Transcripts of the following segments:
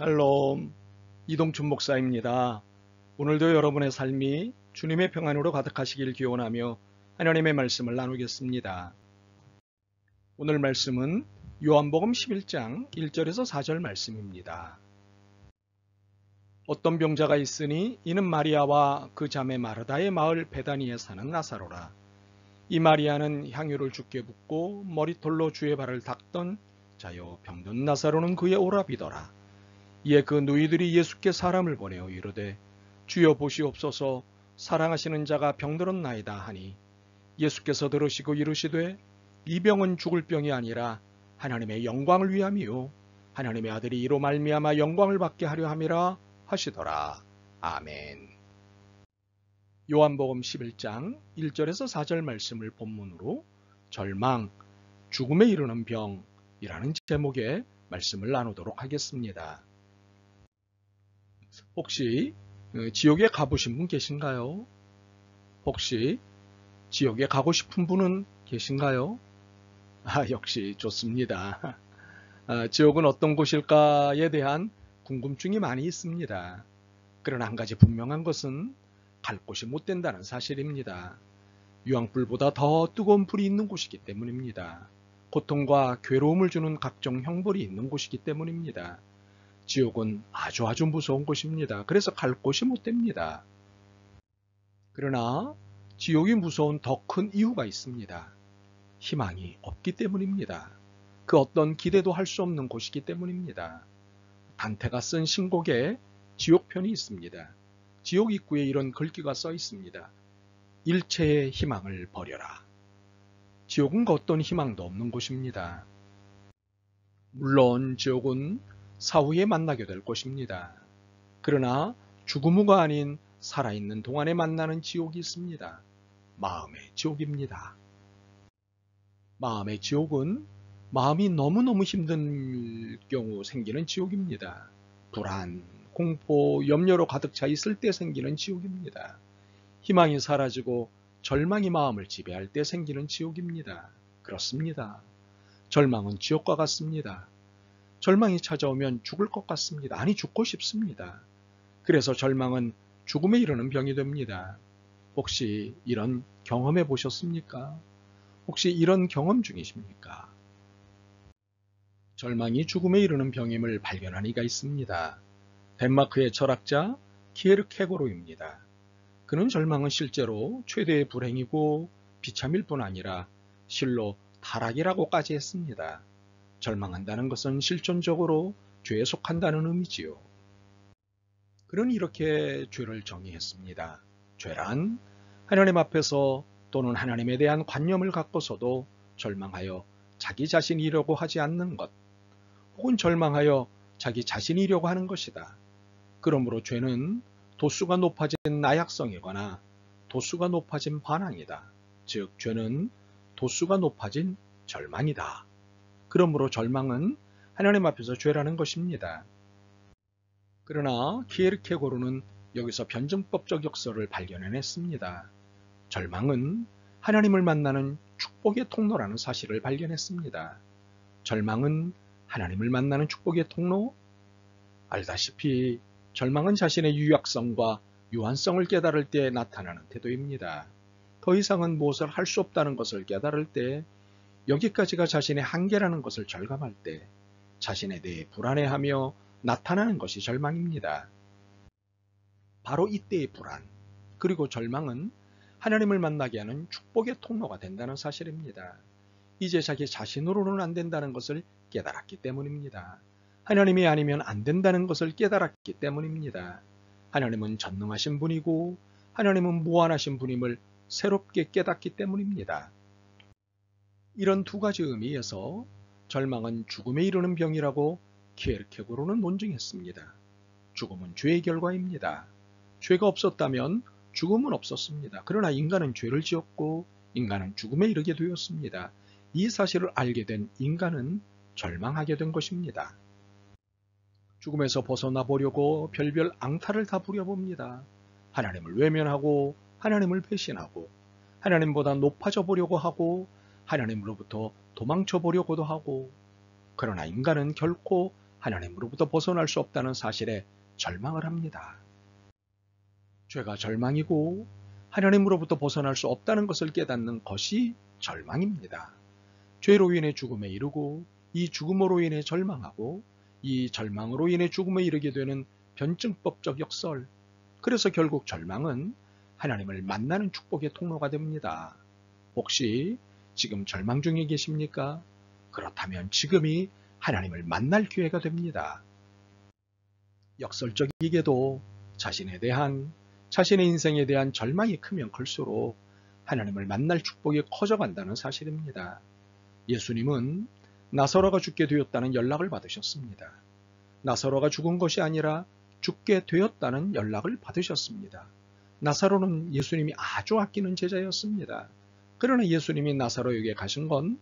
샬롬, 이동춘 목사입니다. 오늘도 여러분의 삶이 주님의 평안으로 가득하시길 기원하며 하나님의 말씀을 나누겠습니다. 오늘 말씀은 요한복음 11장 1절에서 4절 말씀입니다. 어떤 병자가 있으니 이는 마리아와 그 자매 마르다의 마을 베다니에 사는 나사로라. 이 마리아는 향유를 주께 붓고 머리털로 주의 발을 닦던 자요, 병든 나사로는 그의 오라비더라. 이에 그 누이들이 예수께 사람을 보내어 이르되 주여 보시옵소서, 사랑하시는 자가 병들었나이다 하니 예수께서 들으시고 이르시되 이 병은 죽을 병이 아니라 하나님의 영광을 위함이요 하나님의 아들이 이로 말미암아 영광을 받게 하려 함이라 하시더라. 아멘. 요한복음 11장 1절에서 4절 말씀을 본문으로 절망, 죽음에 이르는 병이라는 제목의 말씀을 나누도록 하겠습니다. 혹시 지옥에 가보신 분 계신가요? 혹시 지옥에 가고 싶은 분은 계신가요? 역시 좋습니다. 지옥은 어떤 곳일까에 대한 궁금증이 많이 있습니다. 그러나 한 가지 분명한 것은 갈 곳이 못 된다는 사실입니다. 유황불보다 더 뜨거운 불이 있는 곳이기 때문입니다. 고통과 괴로움을 주는 각종 형벌이 있는 곳이기 때문입니다. 지옥은 아주 무서운 곳입니다. 그래서 갈 곳이 못 됩니다. 그러나 지옥이 무서운 더 큰 이유가 있습니다. 희망이 없기 때문입니다. 그 어떤 기대도 할 수 없는 곳이기 때문입니다. 단테가 쓴 신곡에 지옥편이 있습니다. 지옥 입구에 이런 글귀가 써 있습니다. 일체의 희망을 버려라. 지옥은 그 어떤 희망도 없는 곳입니다. 물론 지옥은 사후에 만나게 될 것입니다. 그러나 죽음후가 아닌 살아있는 동안에 만나는 지옥이 있습니다. 마음의 지옥입니다. 마음의 지옥은 마음이 너무너무 힘든 경우 생기는 지옥입니다. 불안, 공포, 염려로 가득 차 있을 때 생기는 지옥입니다. 희망이 사라지고 절망이 마음을 지배할 때 생기는 지옥입니다. 그렇습니다. 절망은 지옥과 같습니다. 절망이 찾아오면 죽을 것 같습니다. 아니, 죽고 싶습니다. 그래서 절망은 죽음에 이르는 병이 됩니다. 혹시 이런 경험해 보셨습니까? 혹시 이런 경험 중이십니까? 절망이 죽음에 이르는 병임을 발견한 이가 있습니다. 덴마크의 철학자 키에르케고르입니다. 그는 절망은 실제로 최대의 불행이고 비참일 뿐 아니라 실로 타락이라고까지 했습니다. 절망한다는 것은 실존적으로 죄에 속한다는 의미지요. 그는 이렇게 죄를 정의했습니다. 죄란 하나님 앞에서 또는 하나님에 대한 관념을 갖고서도 절망하여 자기 자신이려고 하지 않는 것, 혹은 절망하여 자기 자신이려고 하는 것이다. 그러므로 죄는 도수가 높아진 나약성이거나 도수가 높아진 반항이다. 즉, 죄는 도수가 높아진 절망이다. 그러므로 절망은 하나님 앞에서 죄라는 것입니다. 그러나 키에르케고르는 여기서 변증법적 역설을 발견해냈습니다. 절망은 하나님을 만나는 축복의 통로라는 사실을 발견했습니다. 절망은 하나님을 만나는 축복의 통로? 알다시피 절망은 자신의 유약성과 유한성을 깨달을 때 나타나는 태도입니다. 더 이상은 무엇을 할 수 없다는 것을 깨달을 때, 여기까지가 자신의 한계라는 것을 절감할 때 자신에 대해 불안해하며 나타나는 것이 절망입니다. 바로 이때의 불안, 그리고 절망은 하나님을 만나게 하는 축복의 통로가 된다는 사실입니다. 이제 자기 자신으로는 안 된다는 것을 깨달았기 때문입니다. 하나님이 아니면 안 된다는 것을 깨달았기 때문입니다. 하나님은 전능하신 분이고 하나님은 무한하신 분임을 새롭게 깨닫기 때문입니다. 이런 두 가지 의미에서 절망은 죽음에 이르는 병이라고 키에르케고르는 논증했습니다. 죽음은 죄의 결과입니다. 죄가 없었다면 죽음은 없었습니다. 그러나 인간은 죄를 지었고 인간은 죽음에 이르게 되었습니다. 이 사실을 알게 된 인간은 절망하게 된 것입니다. 죽음에서 벗어나 보려고 별별 앙탈을 다 부려봅니다. 하나님을 외면하고 하나님을 배신하고 하나님보다 높아져 보려고 하고 하나님으로부터 도망쳐 보려고도 하고, 그러나 인간은 결코 하나님으로부터 벗어날 수 없다는 사실에 절망을 합니다. 죄가 절망이고 하나님으로부터 벗어날 수 없다는 것을 깨닫는 것이 절망입니다. 죄로 인해 죽음에 이르고 이 죽음으로 인해 절망하고 이 절망으로 인해 죽음에 이르게 되는 변증법적 역설. 그래서 결국 절망은 하나님을 만나는 축복의 통로가 됩니다. 혹시 지금 절망 중에 계십니까? 그렇다면 지금이 하나님을 만날 기회가 됩니다. 역설적이게도 자신의 인생에 대한 절망이 크면 클수록 하나님을 만날 축복이 커져간다는 사실입니다. 예수님은 나사로가 죽게 되었다는 연락을 받으셨습니다. 나사로가 죽은 것이 아니라 죽게 되었다는 연락을 받으셨습니다. 나사로는 예수님이 아주 아끼는 제자였습니다. 그러나 예수님이 나사로에게 가신 건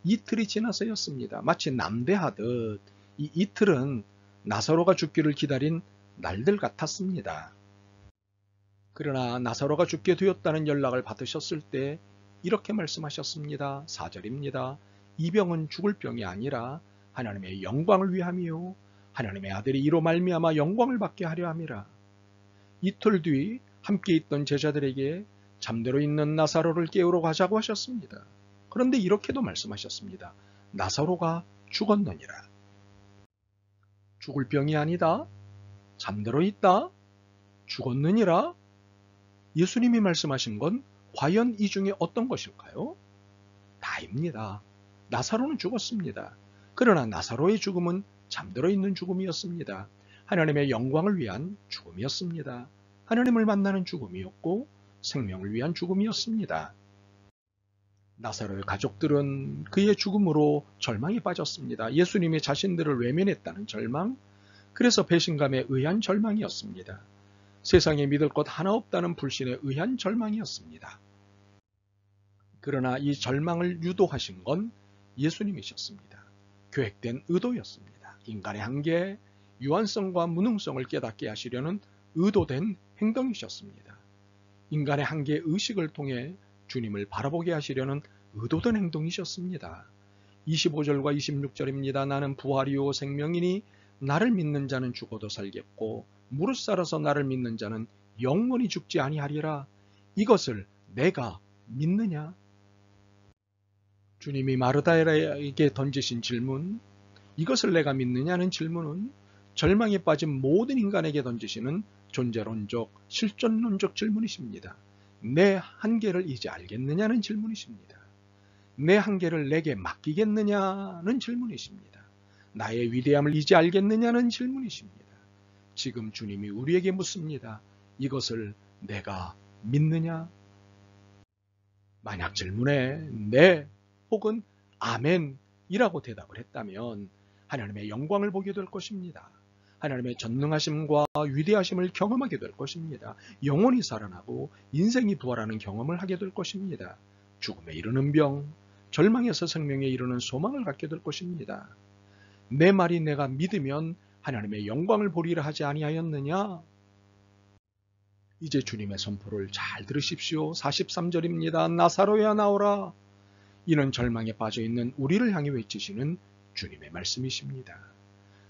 이틀이 지나서였습니다. 마치 남대하듯 이 이틀은 나사로가 죽기를 기다린 날들 같았습니다. 그러나 나사로가 죽게 되었다는 연락을 받으셨을 때 이렇게 말씀하셨습니다. 4절입니다. 이 병은 죽을 병이 아니라 하나님의 영광을 위함이요 하나님의 아들이 이로 말미암아 영광을 받게 하려 함이라. 이틀 뒤 함께 있던 제자들에게 잠들어 있는 나사로를 깨우러 가자고 하셨습니다. 그런데 이렇게도 말씀하셨습니다. 나사로가 죽었느니라. 죽을 병이 아니다. 잠들어 있다. 죽었느니라. 예수님이 말씀하신 건 과연 이 중에 어떤 것일까요? 다입니다. 나사로는 죽었습니다. 그러나 나사로의 죽음은 잠들어 있는 죽음이었습니다. 하나님의 영광을 위한 죽음이었습니다. 하나님을 만나는 죽음이었고 생명을 위한 죽음이었습니다. 나사로의 가족들은 그의 죽음으로 절망에 빠졌습니다. 예수님이 자신들을 외면했다는 절망, 그래서 배신감에 의한 절망이었습니다. 세상에 믿을 것 하나 없다는 불신에 의한 절망이었습니다. 그러나 이 절망을 유도하신 건 예수님이셨습니다. 계획된 의도였습니다. 인간의 한계, 유한성과 무능성을 깨닫게 하시려는 의도된 행동이셨습니다. 인간의 한계 의식을 통해 주님을 바라보게 하시려는 의도된 행동이셨습니다. 25절과 26절입니다. 나는 부활이요 생명이니 나를 믿는 자는 죽어도 살겠고 무릇 살아서 나를 믿는 자는 영원히 죽지 아니하리라. 이것을 내가 믿느냐? 주님이 마르다에게 던지신 질문, 이것을 내가 믿느냐는 질문은 절망에 빠진 모든 인간에게 던지시는 존재론적, 실존론적 질문이십니다. 내 한계를 이제 알겠느냐는 질문이십니다. 내 한계를 내게 맡기겠느냐는 질문이십니다. 나의 위대함을 이제 알겠느냐는 질문이십니다. 지금 주님이 우리에게 묻습니다. 이것을 내가 믿느냐? 만약 질문에 네 혹은 아멘이라고 대답을 했다면 하나님의 영광을 보게 될 것입니다. 하나님의 전능하심과 위대하심을 경험하게 될 것입니다. 영혼이 살아나고 인생이 부활하는 경험을 하게 될 것입니다. 죽음에 이르는 병, 절망에서 생명에 이르는 소망을 갖게 될 것입니다. 내 말이 내가 믿으면 하나님의 영광을 보리라 하지 아니하였느냐? 이제 주님의 선포를 잘 들으십시오. 43절입니다. 나사로야 나오라. 이는 절망에 빠져있는 우리를 향해 외치시는 주님의 말씀이십니다.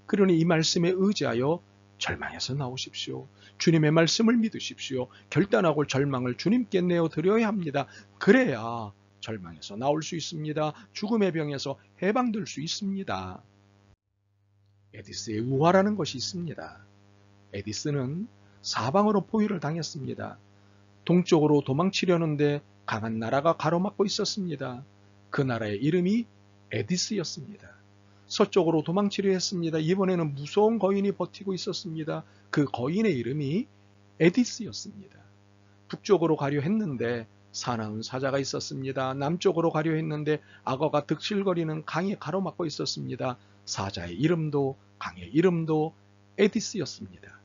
그러니 이 말씀에 의지하여 절망에서 나오십시오. 주님의 말씀을 믿으십시오. 결단하고 절망을 주님께 내어드려야 합니다. 그래야 절망에서 나올 수 있습니다. 죽음의 병에서 해방될 수 있습니다. 에디스의 우화라는 것이 있습니다. 에디스는 사방으로 포위를 당했습니다. 동쪽으로 도망치려는데 강한 나라가 가로막고 있었습니다. 그 나라의 이름이 에디스였습니다. 서쪽으로 도망치려 했습니다. 이번에는 무서운 거인이 버티고 있었습니다. 그 거인의 이름이 에디스였습니다. 북쪽으로 가려 했는데 사나운 사자가 있었습니다. 남쪽으로 가려 했는데 악어가 득실거리는 강이 가로막고 있었습니다. 사자의 이름도 강의 이름도 에디스였습니다.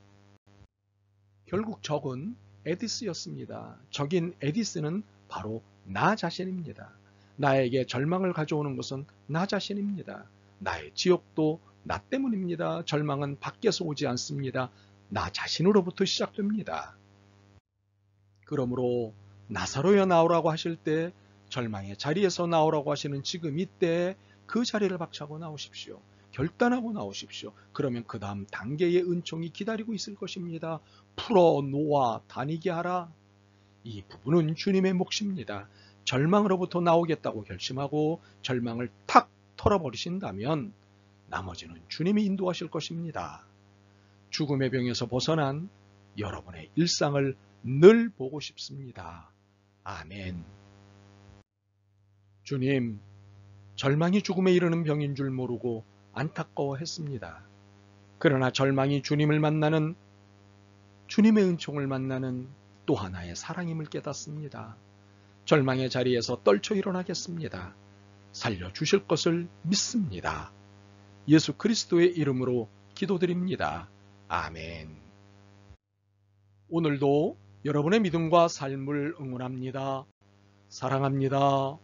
결국 적은 에디스였습니다. 적인 에디스는 바로 나 자신입니다. 나에게 절망을 가져오는 것은 나 자신입니다. 나의 지옥도 나 때문입니다. 절망은 밖에서 오지 않습니다. 나 자신으로부터 시작됩니다. 그러므로 나사로야 나오라고 하실 때 절망의 자리에서 나오라고 하시는 지금 이때 그 자리를 박차고 나오십시오. 결단하고 나오십시오. 그러면 그 다음 단계의 은총이 기다리고 있을 것입니다. 풀어 놓아 다니게 하라. 이 부분은 주님의 몫입니다. 절망으로부터 나오겠다고 결심하고 절망을 탁 털어버리신다면 나머지는 주님이 인도하실 것입니다. 죽음의 병에서 벗어난 여러분의 일상을 늘 보고 싶습니다. 아멘. 주님, 절망이 죽음에 이르는 병인 줄 모르고 안타까워했습니다. 그러나 절망이 주님을 만나는, 주님의 은총을 만나는 또 하나의 사랑임을 깨닫습니다. 절망의 자리에서 떨쳐 일어나겠습니다. 살려주실 것을 믿습니다. 예수 그리스도의 이름으로 기도드립니다. 아멘. 오늘도 여러분의 믿음과 삶을 응원합니다. 사랑합니다.